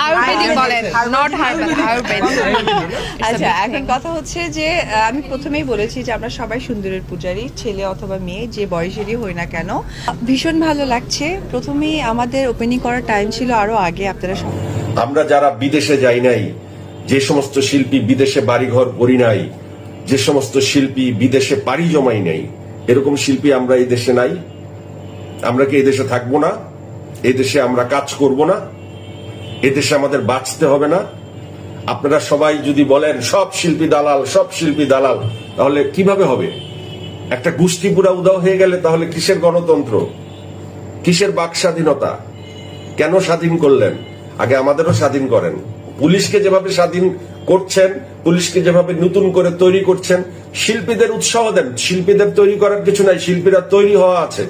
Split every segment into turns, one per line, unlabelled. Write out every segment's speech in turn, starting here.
আয়ুর্বেদিক বলেন, not herbal, Ayurvedic.
আচ্ছা, এখন কথা হচ্ছে যে আমি প্রথমেই বলেছি যে আমরা সবাই সুন্দরের পূজারী, ছেলে অথবা মেয়ে যে বয়সেরই হই না কেন। ভীষণ ভালো লাগছে। প্রথমেই আমাদের ওপেনিং করার টাইম ছিল আরো আগে। আপনারা সবাই,
আমরা যারা বিদেশে যাই নাই, যে সমস্ত শিল্পী বিদেশে বাড়িঘর করি নাই, যে সমস্ত শিল্পী বিদেশে পাড়ি জমাই নাই, এরকম শিল্পী আমরা এই দেশে নাই। আমরা কি এই দেশে থাকবো না? এই দেশে আমরা কাজ করব না? এদেশে আমাদের বাঁচতে হবে না? আপনারা সবাই যদি বলেন সব শিল্পী দালাল, সব শিল্পী দালাল, তাহলে কিভাবে হবে? একটা গোষ্ঠী পুরা উদাও হয়ে গেলে তাহলে কিসের গণতন্ত্র, কিসের বাক স্বাধীনতা? কেন স্বাধীন করলেন? আগে আমাদেরও স্বাধীন করেন। পুলিশকে যেভাবে স্বাধীন করছেন, পুলিশকে যেভাবে নতুন করে তৈরি করছেন, শিল্পীদের উৎসাহ দেন। শিল্পীদের তৈরি করার কিছু নাই, শিল্পীরা তৈরি হওয়া আছে।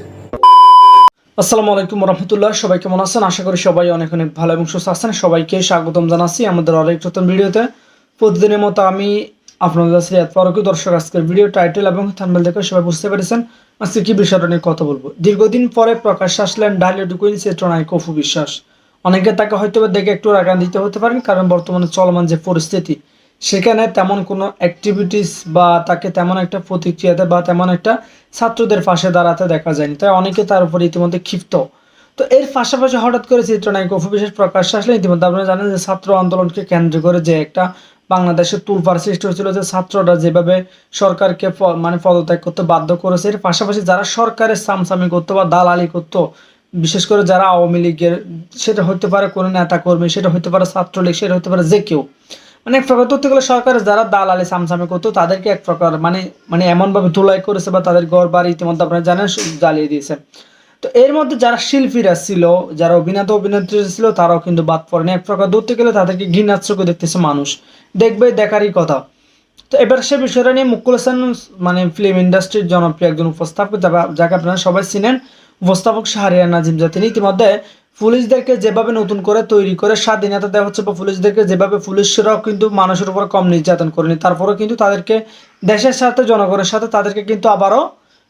আসসালামু আলাইকুম রহমতুল্লাহ। সবাই কেমন আছেন? আশা করি সবাই অনেক অনেক ভালো এবং সুস্থ আছেন। সবাইকে স্বাগতম জানাচ্ছি আমাদের আরেক নতুন ভিডিওতে। প্রতিদিনের মতো আমি আপনাদের কাছে ফারুকী। দর্শক, আজকের ভিডিও টাইটেল এবং থাম্বনেল দেখে সবাই বুঝতে পেরেছেন আজকে কি বিষয়টা নিয়ে কথা বলবো। দীর্ঘদিন পরে প্রকাশ্যে আসলেন ঢালিউড কুইন চিত্রনায়িকা অপু বিশ্বাস। অনেকে তাকে হয়তো দেখে একটু রাগান্বিত হতে পারেন, কারণ বর্তমানে চলমান যে পরিস্থিতি, সেখানে তেমন কোনো অ্যাক্টিভিটিস বা তাকে তেমন একটা প্রতিক্রিয়াতে বা তেমন একটা ছাত্রদের পাশে দাঁড়াতে দেখা যায়নি, তাই অনেকে তার উপরে ইতিমধ্যে ক্ষিপ্ত। তো এর পাশাপাশি হঠাৎ করে চিত্রনায়িকা অপু বিশ্বাস প্রকাশ্যে আসলে ইতিমধ্যে আপনারা জানেন যে ছাত্র আন্দোলনকে কেন্দ্র করে যে একটা বাংলাদেশে তুলপাড় সৃষ্টি হয়েছিল, যে ছাত্ররা যেভাবে সরকারকে পদত্যাগ করতে বাধ্য করেছে, এর পাশাপাশি যারা সরকারের সামসামি করতো বা দালালি করতো, বিশেষ করে যারা আওয়ামী লীগের, সেটা হতে পারে কোনো নেতা কর্মী, সেটা হতে পারে ছাত্রলীগ, সেটা হতে পারে যে কেউ, এক প্রকার ধরতে গেলে সরকারের যারা দালালি সামসামি করতো তাদেরকে এক প্রকার এমন ভাবে ধুলাই করেছে বা তাদের ঘর বাড়ি ইতিমধ্যে আপনারা জানেন জ্বালিয়ে দিয়েছে। তো এর মধ্যে যারা শিল্পীরা ছিল, যারা অভিনেত্রী ছিল, তারাও কিন্তু বাদ পড়েনি। এক প্রকার ধরতে গেলে তাদেরকে ঘৃণার চোখে দেখতেছে মানুষ, দেখবে দেখারই কথা। তো এবার সে বিষয়টা নিয়ে মুকুল হাসান ফিল্ম ইন্ডাস্ট্রির জনপ্রিয় একজন উপস্থাপক, যাকে আপনারা সবাই চিনেন, উপস্থাপক শাহরিয়ার নাজিম, তিনি ইতিমধ্যে পুলিশদেরকে যেভাবে নতুন করে তৈরি করে স্বাধীনতা দেওয়া হচ্ছে বা পুলিশদেরকে যেভাবে, পুলিশরাও কিন্তু মানুষের উপর কম নির্যাতন করেনি, তারপরেও কিন্তু তাদেরকে দেশের সাথে জনগণের সাথে তাদেরকে কিন্তু আবারও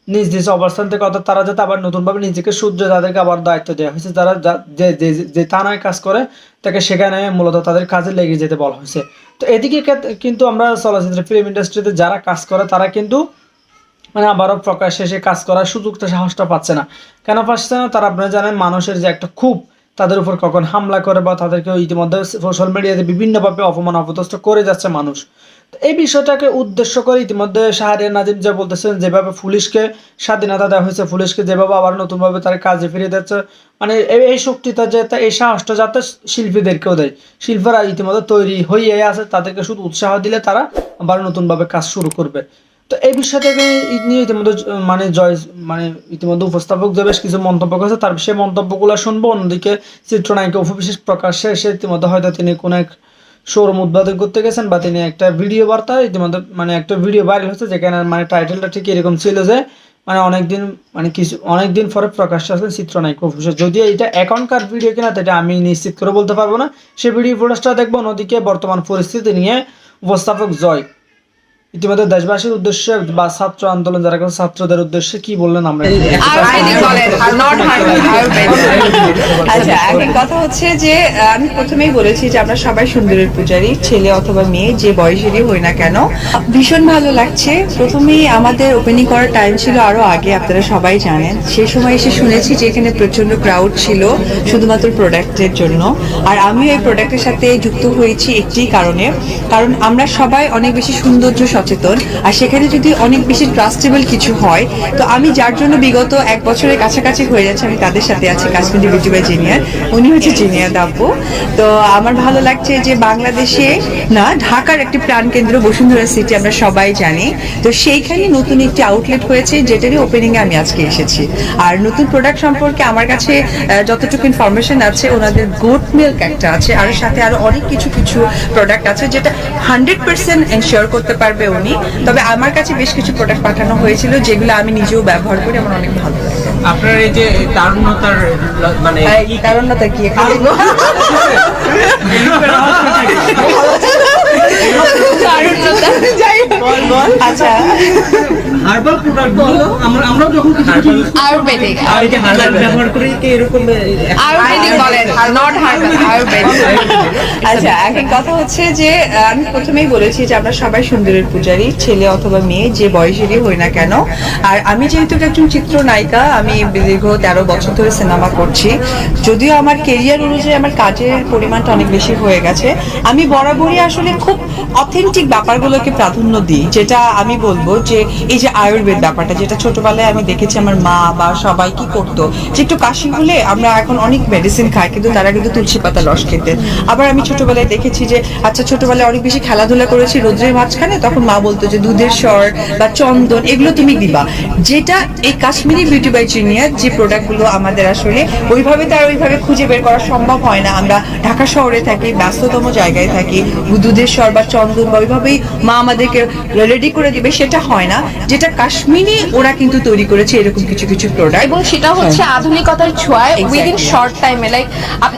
নিজ নিজ অবস্থান থেকে, অর্থাৎ তারা যাতে আবার নতুনভাবে নিজেকে শুধরে তাদেরকে আবার দায়িত্ব দেওয়া হয়েছে। যারা যে থানায় কাজ করে তাকে সেখানে মূলত তাদের কাজে লেগে যেতে বলা হয়েছে। তো এদিকে কিন্তু আমরা চলচ্চিত্র ফিল্ম ইন্ডাস্ট্রিতে যারা কাজ করে তারা কিন্তু আবারও প্রকাশ্যে এসে কাজ করার সুযোগটা, সাহসটা পাচ্ছে না। কেন পাচ্ছে না? তারা আপনারা জানেন মানুষের যে একটা ক্ষোভ, তাদের উপর কখন হামলা করে বা তাদেরকে ইতিমধ্যে সোশ্যাল মিডিয়াতে বিভিন্নভাবে অপমান অপদস্থ করে যাচ্ছে মানুষ। তো এই বিষয়টাকে উদ্দেশ্য করে ইতিমধ্যে শাহরিয়ার নাজিম যা বলতেছেন, যেভাবে পুলিশকে স্বাধীনতা দেওয়া হয়েছে, পুলিশকে যেভাবে আবার নতুনভাবে তার কাজে ফিরিয়ে দিচ্ছে, এই শক্তিটা যে, এই সাহসটা যাতে শিল্পীদেরকেও দেয়। শিল্পীরা ইতিমধ্যে তৈরি হয়ে আছে, তাদেরকে শুধু উৎসাহ দিলে তারা আবার নতুনভাবে কাজ শুরু করবে। তো এই বিষয়টাকে নিয়ে ইতিমধ্যে ইতিমধ্যে উপস্থাপক যে বেশ কিছু মন্তব্য করেছে, তার সেই মন্তব্যগুলো শুনবো। অন্যদিকে চিত্রনায়িকা অপু বিশ্বাস প্রকাশ্যে এসে ইতিমধ্যে হয়তো তিনি কোনো এক শোরুম উদ্বোধন করতে গেছেন বা তিনি একটা ভিডিও বার্তা ইতিমধ্যে একটা ভিডিও ভাইরাল হচ্ছে, যেখানে টাইটেলটা ঠিক এরকম ছিল যে অনেকদিন পরে প্রকাশ্যে আসলেন চিত্রনায়িকা অপু বিশ্বাস। যদিও এটা এখনকার ভিডিও কিনা এটা আমি নিশ্চিত করে বলতে পারবো না, সেই ভিডিও ফুটেজটা দেখবো। অন্যদিকে বর্তমান পরিস্থিতি নিয়ে উপস্থাপক জয় ইতিমধ্যে দেশবাসীর উদ্দেশ্যে বা ছাত্র আন্দোলন যারা করছে ছাত্রদের উদ্দেশ্যে কি বললেন আমরা।
আয়ুর্বেদিক বলেন, নট হার্বাল, আয়ুর্বেদিক।
আচ্ছা, এখন কথা হচ্ছে যে আমি প্রথমেই বলেছি যে আমরা সবাই সুন্দরের পূজারী, ছেলে অথবা মেয়ে যে বয়সেরই হই না কেন। ভীষণ ভালো লাগছে। প্রথমেই আমাদের ওপেনিং করার টাইম ছিল আরো আগে, আপনারা সবাই জানেন। সেই সময় এসে শুনেছি যে এখানে প্রচন্ড ক্রাউড ছিল শুধুমাত্র প্রোডাক্টের জন্য। আর আমিও এই প্রোডাক্টের সাথে যুক্ত হয়েছি একটি কারণে, কারণ আমরা সবাই অনেক বেশি সৌন্দর্য সচেতন, আর সেখানে যদি অনেক বেশি ট্রাস্টেবল কিছু হয়, তো আমি যার জন্য বিগত 1 বছরের কাছাকাছি হয়ে যাচ্ছে আমি তাদের সাথে আছি। কাশ্মীরি বিউটি বাই জিনিয়ার, উনি হচ্ছে জিনিয়া দাব্বু। তো আমার ভালো লাগছে যে বাংলাদেশে না, ঢাকার একটি প্রাণকেন্দ্র বসুন্ধরা সিটি আমরা সবাই জানি, তো সেইখানে নতুন একটি আউটলেট হয়েছে, যেটারই ওপেনিং এ আমি আজকে এসেছি। আর নতুন প্রোডাক্ট সম্পর্কে আমার কাছে যতটুকু ইনফরমেশন আছে, ওনাদের গোট মিল্ক একটা আছে, আর সাথে আরো অনেক কিছু প্রোডাক্ট আছে যেটা 100% এনশিওর করতে পারবে উনি। তবে আমার কাছে বেশ কিছু প্রোডাক্ট পাঠানো হয়েছিল যেগুলো আমি নিজেও ব্যবহার করি, আমার অনেক ভালো লাগে।
আপনার এই যে তারুণ্যতার
তারুণ্যতা কি আচ্ছা,
হার্বাল প্রোডাক্ট গুলো আমরাও যখন কিছু কিছু use করি,
আয়ুর্বেদিক
আর এই যে হার্বাল ব্যবহার করি কি এরকম
আয়ুর্বেদিক বলেন, নট হার্বাল, আয়ুর্বেদিক।
আচ্ছা, এখন কথা হচ্ছে যে আমি প্রথমেই বলেছি যে আমরা সবাই সুন্দরের পূজারী, ছেলে অথবা মেয়ে যে বয়সেরই হই না কেন। আর আমি যেহেতু একজন চিত্রনায়িকা, আমি দীর্ঘ 13 বছর ধরে সিনেমা করছি। যদিও আমার কেরিয়ার অনুযায়ী আমার কাজের পরিমাণটা অনেক বেশি হয়ে গেছে, আমি বরাবরই আসলে খুব অথেন্টিক ব্যাপারগুলোকে প্রাধান্য দিই। যেটা আমি বলবো যে এই যে আয়ুর্বেদ ব্যাপারটা, যেটা ছোটবেলায় আমি দেখেছি আমার মা বা সবাই কি করতো, যে একটু কাশি হলে আমরা এখন অনেক মেডিসিন খাই, কিন্তু তারা কিন্তু তুলসী পাতা রস খেতেন। আবার আমি ছোটবেলায় দেখেছি যে আচ্ছা, ছোটবেলায় অনেক বেশি খেলাধুলা করেছি রোদ্রের মাঝখানে, তখন মা বলতো যে দুধের স্বর বা চন্দন এগুলো তুমি দিবা। যেটা এই কাশ্মীরি বিউটি বাই চিনিয়ার যে প্রোডাক্টগুলো আমাদের আসলে ওইভাবে খুঁজে বের করা সম্ভব হয় না। আমরা ঢাকা শহরে থাকি, ব্যস্ততম জায়গায় থাকি, দুধের স্বর বা চন্দন বা ওইভাবেই মা আমাদেরকে রেডি করে দিবে, সেটা হয় না। যেটা কাশ্মীরি ওরা কিন্তু তৈরি করেছে এরকম কিছু কিছু প্রোডাক্ট।
এবং সেটা হচ্ছে আধুনিকতার ছোঁয়ায়
Exactly.
উইদিন শর্ট টাইমে। লাইক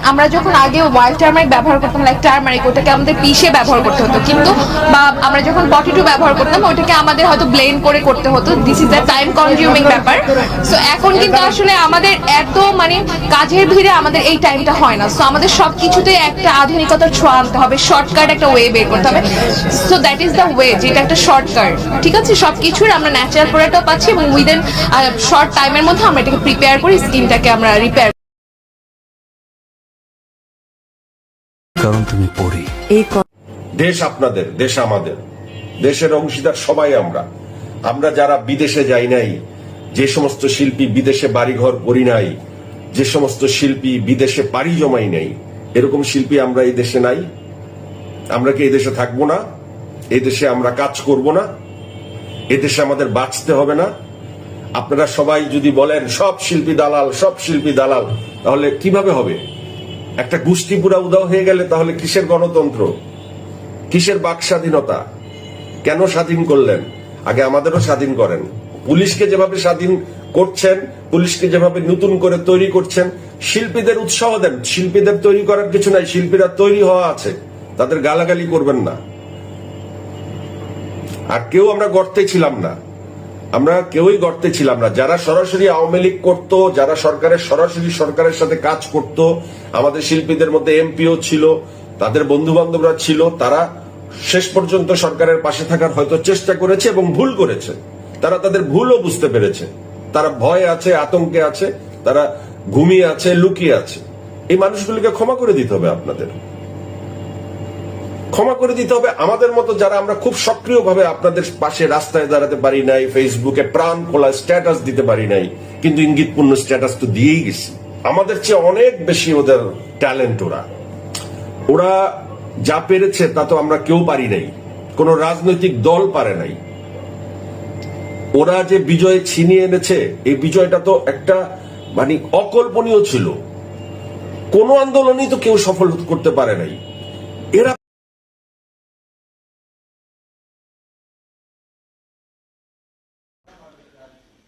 আমরা যখন আগে হোয়াইট টার্মারিক ব্যবহার করতাম, লাইক টার্মারিক, ওটাকে আমাদের পিষে ব্যবহার করতে হতো, কিন্তু বা আমরা যখন পটেটো ব্যবহার করতাম ওটাকে আমাদের হয়তো ব্লেন্ড করে করতে হতো। This is the time consuming ব্যাপার। সো এখন কিন্তু আসলে আমাদের এত মানে কাজের ভিড়ে আমাদের এই টাইমটা হয় না। সো আমাদের সবকিছুতে একটা আধুনিকতার ছোঁয়া আনতে হবে, শর্টকাট একটা ওয়ে বের করতে হবে। So that is the way, যেটা একটা শর্টকাট। ঠিক আছে, সবকিছুর আমরা ন্যাচারাল প্রোডাক্টও পাচ্ছি এবং উইদিন শর্ট টাইমের মধ্যে আমরা এটাকে প্রিপেয়ার করি, স্কিনটাকে আমরা রিপেয়ার।
কারণ তুমি পড়ি।
দেশ আপনাদের, দেশ আমাদের, দেশের অংশীদার সবাই আমরা। আমরা যারা বিদেশে যাই নাই, যে সমস্ত শিল্পী বিদেশে বাড়িঘর করি নাই, যে সমস্ত শিল্পী বিদেশে পাড়ি জমাই নাই, এরকম শিল্পী আমরা এই দেশে নাই। আমরা কি এই দেশে থাকবো না? এই দেশে আমরা কাজ করব না? এই দেশে আমাদের বাঁচতে হবে না? আপনারা সবাই যদি বলেন সব শিল্পী দালাল, সব শিল্পী দালাল, তাহলে কিভাবে হবে? একটা গোষ্ঠী পুরা উদাও হয়ে গেলে তাহলে কিসের গণতন্ত্র, কিসের বাক স্বাধীনতা? কেন স্বাধীন করলেন? আগে আমাদেরও স্বাধীন করেন। পুলিশকে যেভাবে স্বাধীন করছেন, পুলিশকে যেভাবে নতুন করে তৈরি করছেন, শিল্পীদের উৎসাহ দেন। শিল্পীদের তৈরি করার কিছু নাই, শিল্পীরা তৈরি হওয়া আছে, তাদের গালাগালি করবেন না। আর কেউ আমরা গর্তে ছিলাম না, আমরা কেউই গর্তে ছিলাম না। যারা সরাসরি আওয়ামী লীগ করতো, যারা সরাসরি সরকারের সাথে কাজ করত, আমাদের শিল্পীদের মধ্যে এমপিও ছিল, তাদের বন্ধু বান্ধবরা ছিল, তারা শেষ পর্যন্ত সরকারের পাশে থাকার হয়তো চেষ্টা করেছে এবং ভুল করেছে। তারা তাদের ভুলও বুঝতে পেরেছে। তারা ভয়ে আছে, আতঙ্কে আছে, তারা ঘুমিয়ে আছে, লুকিয়ে আছে। এই মানুষগুলিকে ক্ষমা করে দিতে হবে আপনাদের, ক্ষমা করে দিতে হবে। আমাদের মতো যারা আমরা খুব সক্রিয়ভাবে আপনাদের পাশে রাস্তায় দাঁড়াতে পারি নাই, ফেসবুকে প্রাণ খোলা স্ট্যাটাস দিতে পারি নাই, কিন্তু ইঙ্গিতপূর্ণ স্ট্যাটাস তো দিয়েই গেছি। আমাদের চেয়ে অনেক বেশি ওদের ট্যালেন্ট। ওরা যা পেরেছে তা তো আমরা কেউ পারি নাই, কোন রাজনৈতিক দল পারে নাই। ওরা যে বিজয় ছিনিয়ে এনেছে, এই বিজয়টা তো একটা মানে অকল্পনীয় ছিল। কোন আন্দোলনই তো কেউ সফল করতে পারে নাই। এরা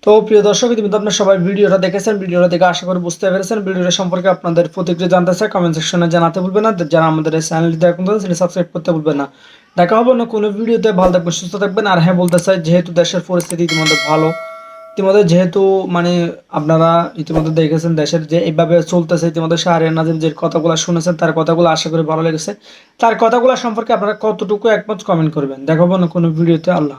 তো প্রিয় দর্শক, ইতিমধ্যে আপনারা সবাই ভিডিওটা দেখেছেন। ভিডিওটা দেখে আশা করি বুঝতে পেরেছেন। ভিডিওটা সম্পর্কে আপনাদের প্রতিক্রিয়া জানতে চাই, কমেন্ট সেকশনে জানাতে ভুলবেন না। যারা আমাদের এই চ্যানেলটি এখন সেটা সাবস্ক্রাইব করতে ভুলবেন না। দেখা হবে না কোনো ভিডিওতে। ভালো থাকবেন, সুস্থ থাকবেন। আর হ্যাঁ, বলতে চাই, যেহেতু দেশের পরিস্থিতি ইতিমধ্যে ভালো, ইতিমধ্যে যেহেতু মানে আপনারা ইতিমধ্যে দেখেছেন দেশের যে এইভাবে চলতেছে, ইতিমধ্যে শাহরিয়ার নাজিম যে কথাগুলো শুনেছেন, তার কথাগুলো আশা করি ভালো লেগেছে। তার কথাগুলো সম্পর্কে আপনারা কতটুকু একমত কমেন্ট করবেন। দেখা হবে না কোনো ভিডিওতে। আল্লাহ।